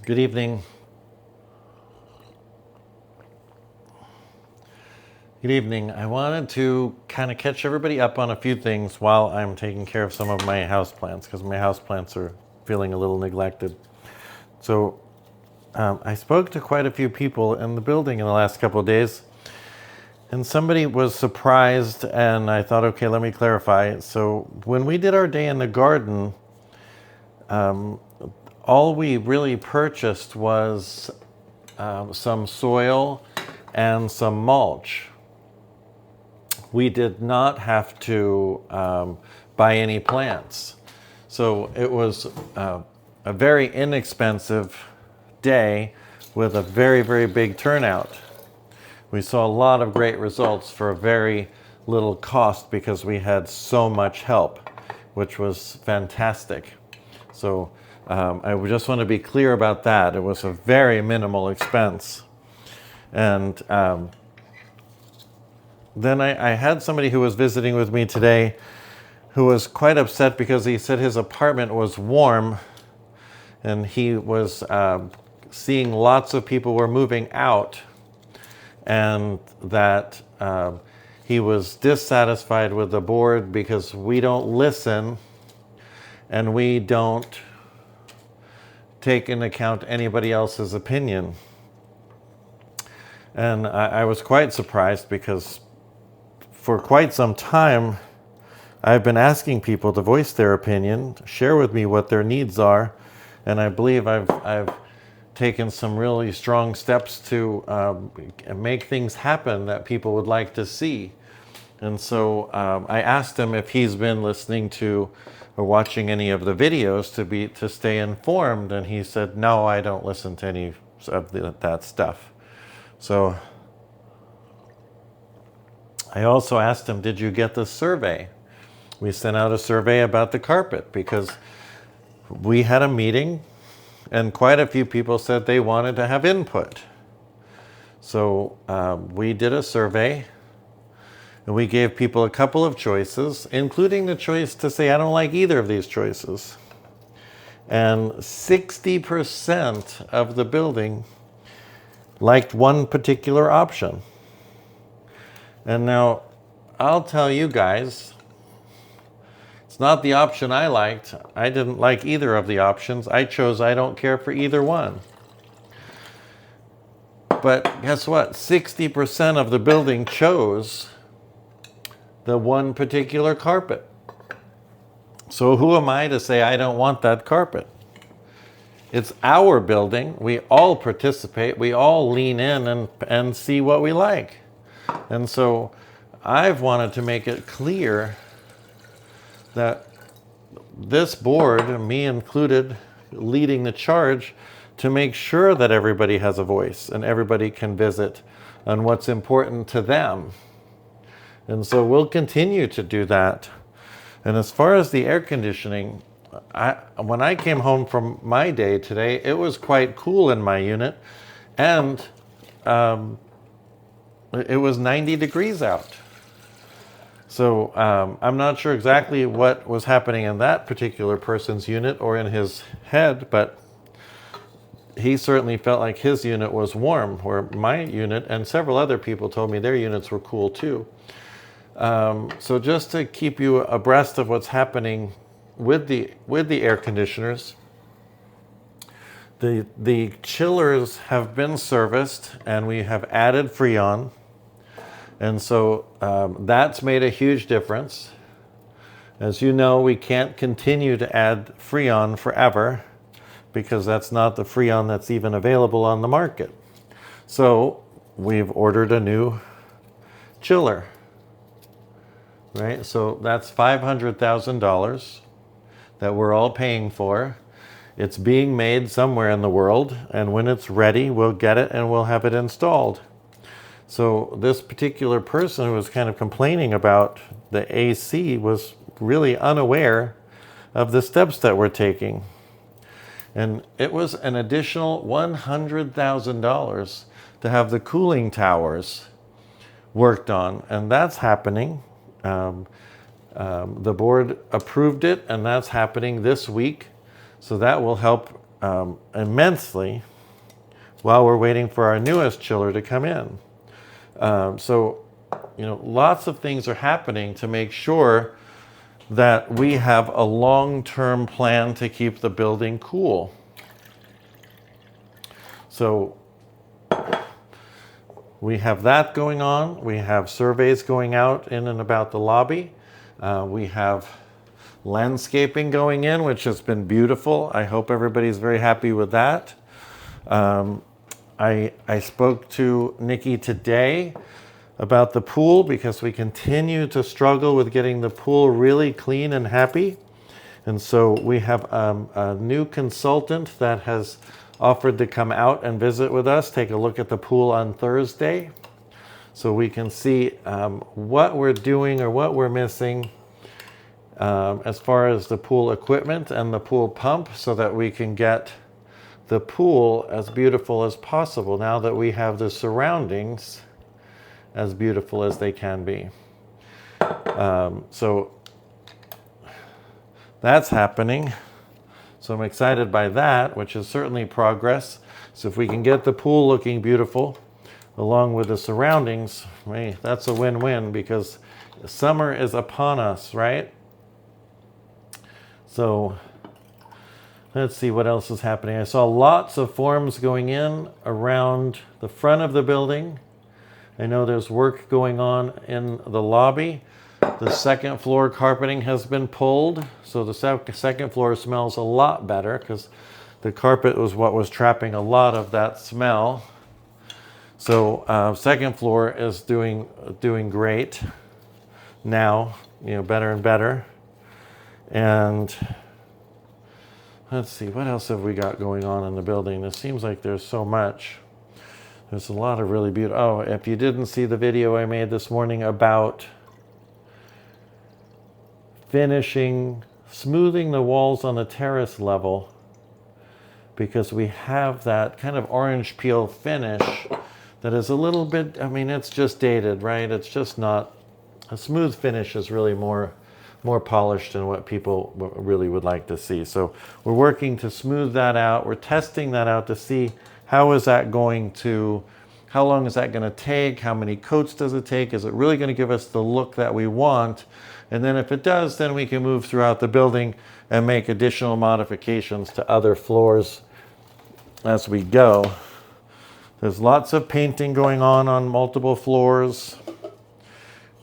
Good evening. Good evening. I wanted to kind of catch everybody up on a few things while I'm taking care of some of my houseplants because my houseplants are feeling a little neglected. So I spoke to quite a few people in the building in the last couple of days, and somebody was surprised, and I thought, okay, let me clarify. So when we did our day in the garden, all we really purchased was some soil and some mulch. We did not have to buy any plants. So it was a very inexpensive day with a very, very big turnout. We saw a lot of great results for a very little cost because we had so much help, which was fantastic. So I just want to be clear about that. It was a very minimal expense. And then I had somebody who was visiting with me today who was quite upset because he said his apartment was warm and he was seeing lots of people were moving out, and that he was dissatisfied with the board because we don't listen and we don't take into account anybody else's opinion. And I was quite surprised because for quite some time I've been asking people to voice their opinion, share with me what their needs are, and I believe I've taken some really strong steps to make things happen that people would like to see. And so I asked him if he's been listening to or watching any of the videos to stay informed, and he said, no, I don't listen to any of that stuff. So I also asked him, did you get the survey? We sent out a survey about the carpet because we had a meeting and quite a few people said they wanted to have input. So we did a survey and we gave people a couple of choices, including the choice to say, I don't like either of these choices. And 60% of the building liked one particular option. And now I'll tell you guys, it's not the option I liked. I didn't like either of the options. I chose I don't care for either one. But guess what? 60% of the building chose the one particular carpet. So who am I to say I don't want that carpet? It's our building. We all participate. We all lean in and see what we like. And so I've wanted to make it clear that this board, me included, leading the charge to make sure that everybody has a voice and everybody can visit on what's important to them. And so we'll continue to do that. And as far as the air conditioning, when I came home from my day today, it was quite cool in my unit, and it was 90 degrees out. So I'm not sure exactly what was happening in that particular person's unit or in his head, but he certainly felt like his unit was warm, where my unit and several other people told me their units were cool too. So just to keep you abreast of what's happening with the air conditioners, the chillers have been serviced and we have added Freon. And so that's made a huge difference. As you know, we can't continue to add Freon forever because that's not the Freon that's even available on the market. So we've ordered a new chiller, right? So that's $500,000 that we're all paying for. It's being made somewhere in the world, and when it's ready, we'll get it and we'll have it installed. So this particular person who was kind of complaining about the AC was really unaware of the steps that we're taking. And it was an additional $100,000 to have the cooling towers worked on, and that's happening. The board approved it, and that's happening this week. So that will help immensely while we're waiting for our newest chiller to come in. So, lots of things are happening to make sure that we have a long-term plan to keep the building cool. So we have that going on. We have surveys going out in and about the lobby. We have landscaping going in, which has been beautiful. I hope everybody's very happy with that. I spoke to Nikki today about the pool because we continue to struggle with getting the pool really clean and happy. And so we have a new consultant that has offered to come out and visit with us, take a look at the pool on Thursday, so we can see what we're doing or what we're missing as far as the pool equipment and the pool pump, so that we can get the pool as beautiful as possible now that we have the surroundings as beautiful as they can be. So that's happening. So I'm excited by that, which is certainly progress. So if we can get the pool looking beautiful along with the surroundings, hey, that's a win-win, because summer is upon us, right? So let's see what else is happening. I saw lots of forms going in around the front of the building. I know there's work going on in the lobby. The second floor carpeting has been pulled, so the second floor smells a lot better, because the carpet was what was trapping a lot of that smell. So second floor is doing great now, better and better. And let's see, what else have we got going on in the building? It seems like there's so much. There's a lot of really beautiful... Oh, if you didn't see the video I made this morning about smoothing the walls on the terrace level, because we have that kind of orange peel finish that is a little bit... it's just dated, right? It's just not... A smooth finish is really more polished than what people really would like to see. So we're working to smooth that out. We're testing that out to see how long is that going to take? How many coats does it take? Is it really going to give us the look that we want? And then if it does, then we can move throughout the building and make additional modifications to other floors as we go. There's lots of painting going on multiple floors.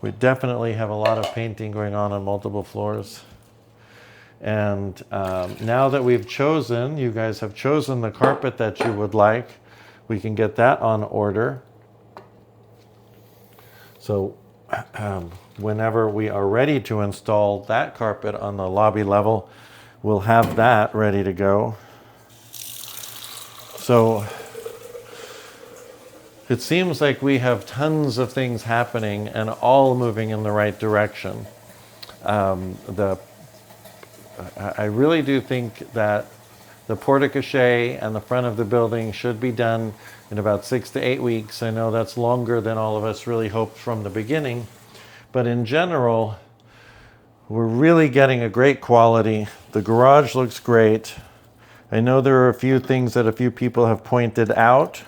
We definitely have a lot of painting going on multiple floors. And now that you guys have chosen the carpet that you would like, we can get that on order. So whenever we are ready to install that carpet on the lobby level, we'll have that ready to go. So it seems like we have tons of things happening and all moving in the right direction. I really do think that the porte-cochere and the front of the building should be done in about 6 to 8 weeks. I know that's longer than all of us really hoped from the beginning, but in general, we're really getting a great quality. The garage looks great. I know there are a few things that a few people have pointed out,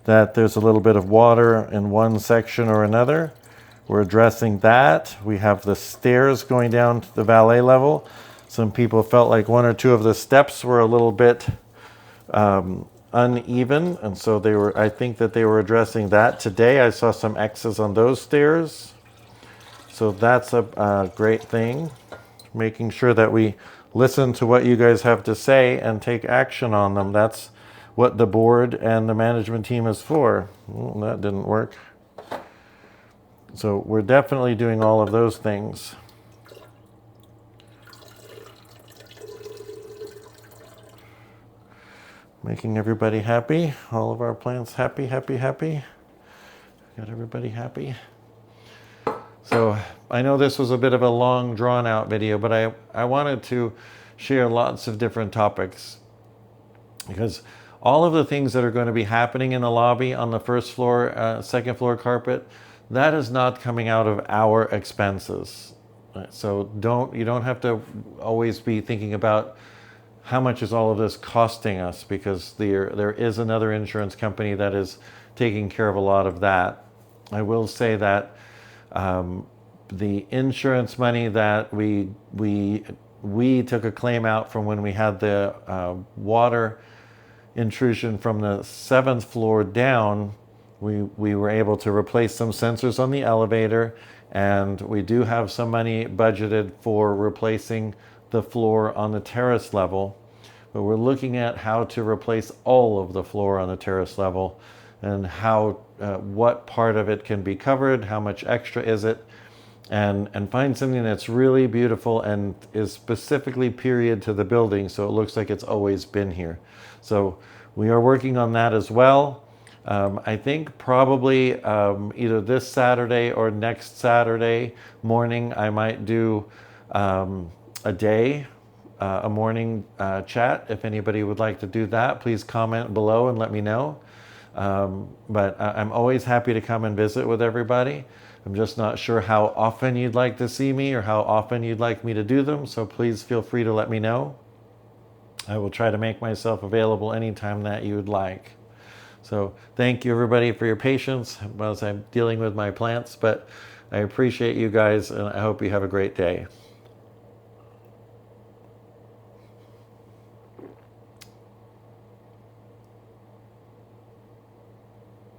that there's a little bit of water in one section or another. We're addressing that. We have the stairs going down to the valet level. Some people felt like one or two of the steps were a little bit uneven, and so I think that they were addressing that today. I saw some X's on those stairs. So that's a great thing. Making sure that we listen to what you guys have to say and take action on them. That's what the board and the management team is for. Well, that didn't work. So we're definitely doing all of those things. Making everybody happy. All of our plants happy, happy, happy. Got everybody happy. So I know this was a bit of a long, drawn-out video, but I wanted to share lots of different topics, because all of the things that are going to be happening in the lobby on the first floor, second floor carpet, that is not coming out of our expenses. So you don't have to always be thinking about how much is all of this costing us, because there is another insurance company that is taking care of a lot of that. I will say that the insurance money that we took a claim out from when we had the water intrusion from the 7th floor down, we were able to replace some sensors on the elevator, and we do have some money budgeted for replacing the floor on the terrace level. But we're looking at how to replace all of the floor on the terrace level, and how what part of it can be covered, how much extra is it, and find something that's really beautiful and is specifically period to the building, so it looks like it's always been here. So we are working on that as well. I think probably either this Saturday or next Saturday morning, I might do a morning chat. If anybody would like to do that, please comment below and let me know. But I'm always happy to come and visit with everybody. I'm just not sure how often you'd like to see me or how often you'd like me to do them, so please feel free to let me know. I will try to make myself available anytime that you would like. So thank you everybody for your patience as I'm dealing with my plants, but I appreciate you guys, and I hope you have a great day.